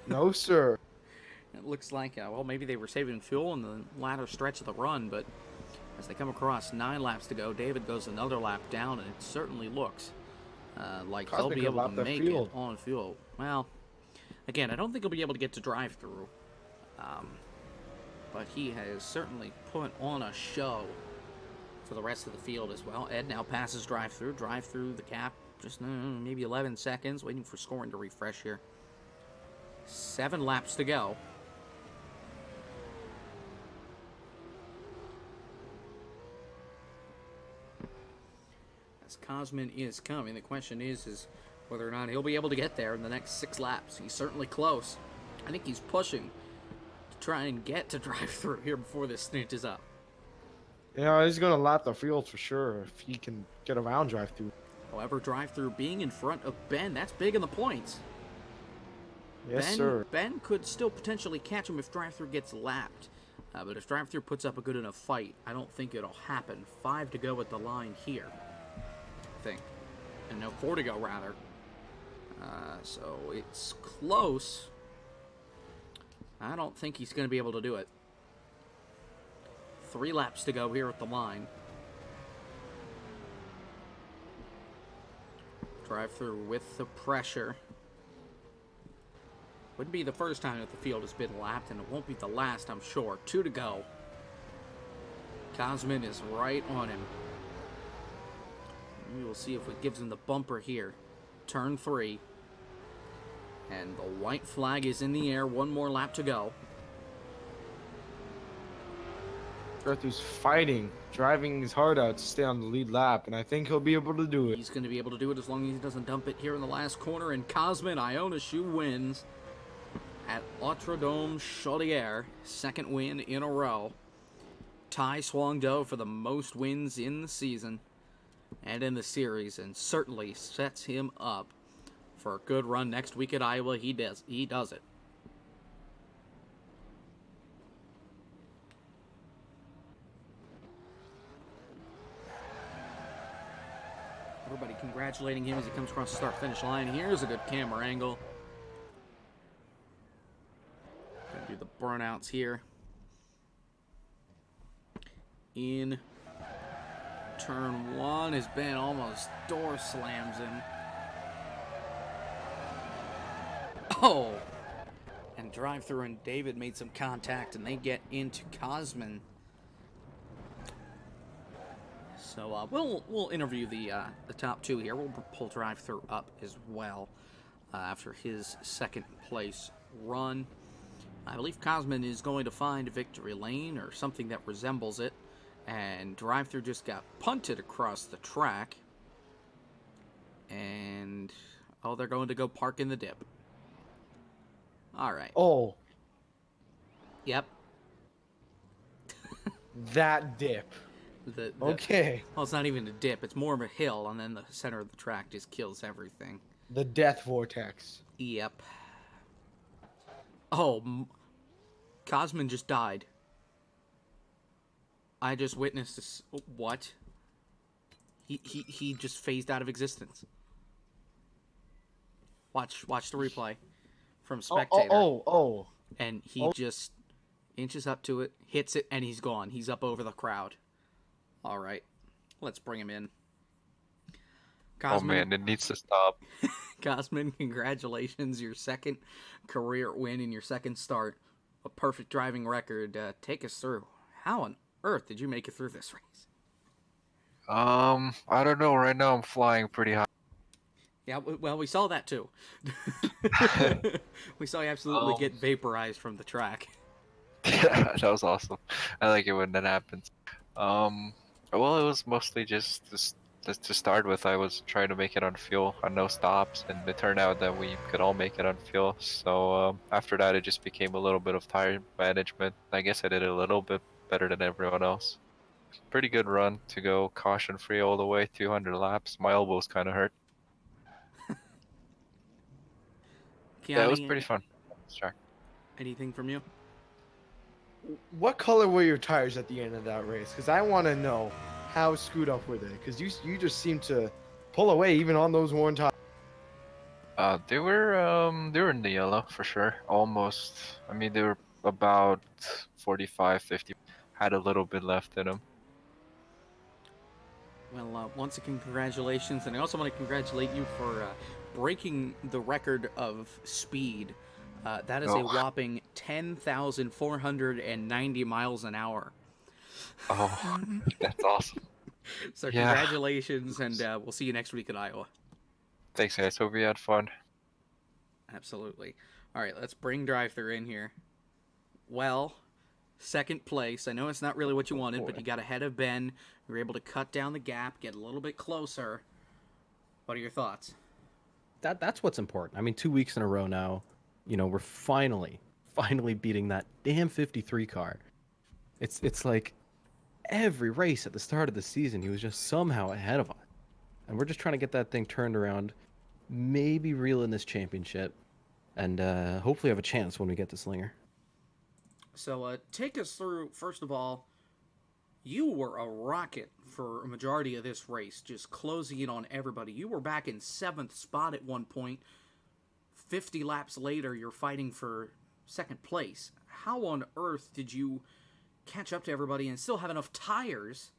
Speaker 2: No, sir.
Speaker 1: It looks like, well, maybe they were saving fuel in the latter stretch of the run, but as they come across 9 laps to go, David goes another lap down, and it certainly looks like they'll be able to make it on fuel. Well, again, I don't think he'll be able to get to Drive-Thru, but he has certainly put on a show for the rest of the field as well. Ed now passes Drive-Thru. Drive-Thru, the gap just maybe 11 seconds. Waiting for scoring to refresh here. 7 laps to go. As Cosman is coming, the question is whether or not he'll be able to get there in the next 6 laps. He's certainly close. I think he's pushing to try and get to drive-through here before this stint is up.
Speaker 2: Yeah, he's going to lap the field for sure if he can get around drive-through.
Speaker 1: However, drive-through being in front of Ben, that's big in the points.
Speaker 2: Yes, sir.
Speaker 1: Ben could still potentially catch him if drive-through gets lapped. But if drive-through puts up a good enough fight, I don't think it'll happen. 5 to go at the line here, I think. And no, 4 to go, rather. So it's close. I don't think he's going to be able to do it. 3 laps to go here at the line. Drive-through with the pressure. Wouldn't be the first time that the field has been lapped, and it won't be the last, I'm sure. 2 to go. Cosman is right on him. We will see if it gives him the bumper here. Turn 3. And the white flag is in the air. 1 more lap to go.
Speaker 2: Drive-through's fighting, driving his heart out to stay on the lead lap, and I think he'll be able to do it.
Speaker 1: He's going to be able to do it as long as he doesn't dump it here in the last corner. And Cosman Ionescu wins at Autodrome Chaudière. 2nd win in a row. Ty Swangdo for the most wins in the season and in the series, and certainly sets him up for a good run next week at Iowa. He does it. Everybody congratulating him as he comes across the start-finish line. Here's a good camera angle. Gonna do the burnouts here. In turn 1 has been almost door slams him. Oh! And drive-through and David made some contact, and they get into Cosman. So we'll interview the top 2 here. We'll pull drive-through up as well after his 2nd place run. I believe Cosman is going to find victory lane or something that resembles it, and drive-through just got punted across the track. And they're going to go park in the dip. All right.
Speaker 2: Oh,
Speaker 1: Yep.
Speaker 2: that dip. Okay.
Speaker 1: Well, it's not even a dip. It's more of a hill, and then the center of the track just kills everything.
Speaker 2: The death vortex.
Speaker 1: Yep. Oh, Cosman just died. I just witnessed this. What? He just phased out of existence. Watch the replay from Spectator.
Speaker 2: Oh.
Speaker 1: And he just inches up to it, hits it, and he's gone. He's up over the crowd. All right, let's bring him in. Cosman,
Speaker 6: oh man, it needs to stop.
Speaker 1: Cosman, congratulations. Your 2nd career win in your 2nd start. A perfect driving record. Take us through. How on earth did you make it through this race?
Speaker 6: I don't know. Right now I'm flying pretty high.
Speaker 1: Yeah, well, we saw that too. We saw you absolutely get vaporized from the track.
Speaker 6: Yeah, that was awesome. I like it when that happens. Well, it was mostly just to start with. I was trying to make it on fuel on no stops, and it turned out that we could all make it on fuel. So after that, it just became a little bit of tire management. I guess I did it a little bit better than everyone else. Pretty good run to go caution free all the way, 200 laps. My elbows kind of hurt. Yeah, it was pretty fun. Sure.
Speaker 1: Anything from you?
Speaker 2: What color were your tires at the end of that race? Because I want to know how screwed up were they? Because you just seem to pull away even on those worn tires.
Speaker 6: They were in the yellow for sure. Almost. I mean, they were about 45, 50. Had a little bit left in them.
Speaker 1: Well, once again, congratulations, and I also want to congratulate you for breaking the record of speed. That is a whopping 10,490 miles an hour.
Speaker 6: Oh, that's awesome.
Speaker 1: So congratulations, and we'll see you next week at Iowa.
Speaker 6: Thanks, guys. Hope you had fun.
Speaker 1: Absolutely. All right, let's bring drive-through in here. Well, second place. I know it's not really what you wanted, but you got ahead of Ben. You were able to cut down the gap, get a little bit closer. What are your thoughts?
Speaker 7: That's what's important. I mean, 2 weeks in a row now, we're finally beating that damn 53 car. It's like every race at the start of the season, he was just somehow ahead of us. And we're just trying to get that thing turned around, maybe reel in this championship, and hopefully have a chance when we get to Slinger.
Speaker 1: So take us through, first of all, you were a rocket for a majority of this race, just closing it on everybody. You were back in 7th spot at one point. 50 laps later, you're fighting for second place. How on earth did you catch up to everybody and still have enough tires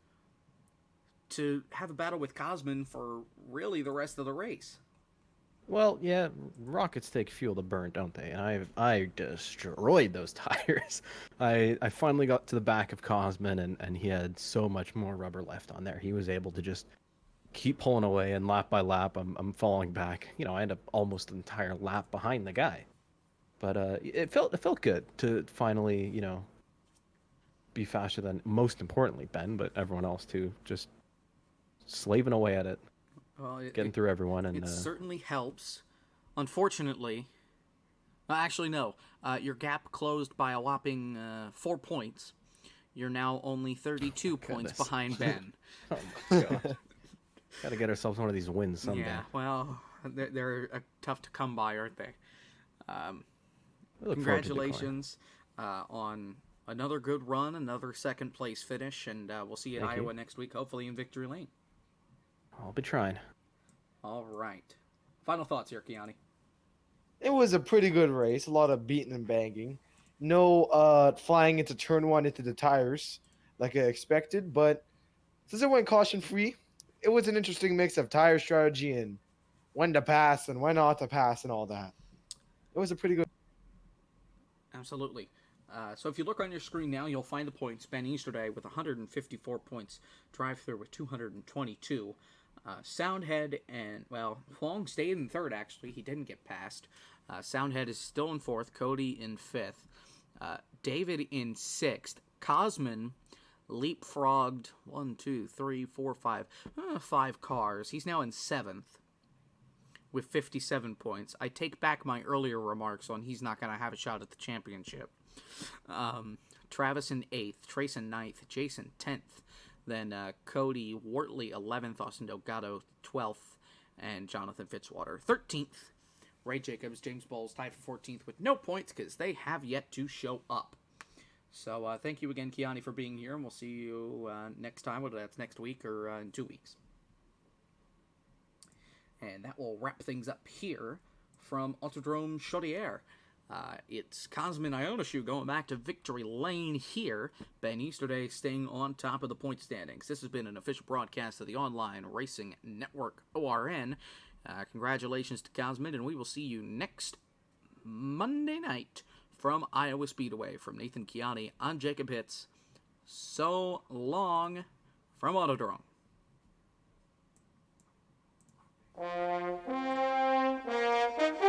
Speaker 1: to have a battle with Cosman for really the rest of the race?
Speaker 7: Well, yeah, rockets take fuel to burn, don't they? And I destroyed those tires. I finally got to the back of Cosman, and he had so much more rubber left on there. He was able to just keep pulling away, and lap by lap, I'm falling back. I end up almost an entire lap behind the guy. But it felt good to finally, be faster than, most importantly, Ben, but everyone else too. Just slaving away at it.
Speaker 1: Well,
Speaker 7: Getting through everyone, and
Speaker 1: it certainly helps. Unfortunately, actually no, your gap closed by a whopping 4 points. You're now only 32 points behind Ben.
Speaker 7: Oh my god! Got to get ourselves one of these wins someday.
Speaker 1: Yeah, well, they're tough to come by, aren't they? Congratulations on another good run, another second place finish, and we'll see you at Iowa next week, hopefully in Victory Lane.
Speaker 7: I'll be trying.
Speaker 1: All right. Final thoughts here, Kiani.
Speaker 2: It was a pretty good race. A lot of beating and banging. No flying into turn 1 into the tires like I expected, but since it went caution free, it was an interesting mix of tire strategy and when to pass and when not to pass and all that. It was a pretty good.
Speaker 1: Absolutely. So if you look on your screen now, you'll find the points. Ben Easterday with 154 points. Drive-through with 222. Soundhead and, well, Huang stayed in 3rd, actually. He didn't get passed. Soundhead is still in 4th. Cody in 5th. David in 6th. Cosman leapfrogged 5 cars. He's now in 7th with 57 points. I take back my earlier remarks on he's not going to have a shot at the championship. Travis in 8th, Trace in 9th, Jason 10th, then Cody Wortley 11th, Austin Delgado 12th, and Jonathan Fitzwater 13th. Ray Jacobs, James Bowles tied for 14th with no points because they have yet to show up. So thank you again, Kiani, for being here, and we'll see you next time, whether that's next week or in 2 weeks. And that will wrap things up here from Autodrome Chaudière. It's Cosman Ionescu going back to Victory Lane here. Ben Easterday staying on top of the point standings. This has been an official broadcast of the Online Racing Network, ORN. Congratulations to Cosman, and we will see you next Monday night from Iowa Speedway. From Nathan Kiani, I'm Jacob Hitz. So long from Autodrome.
Speaker 8: Thank you.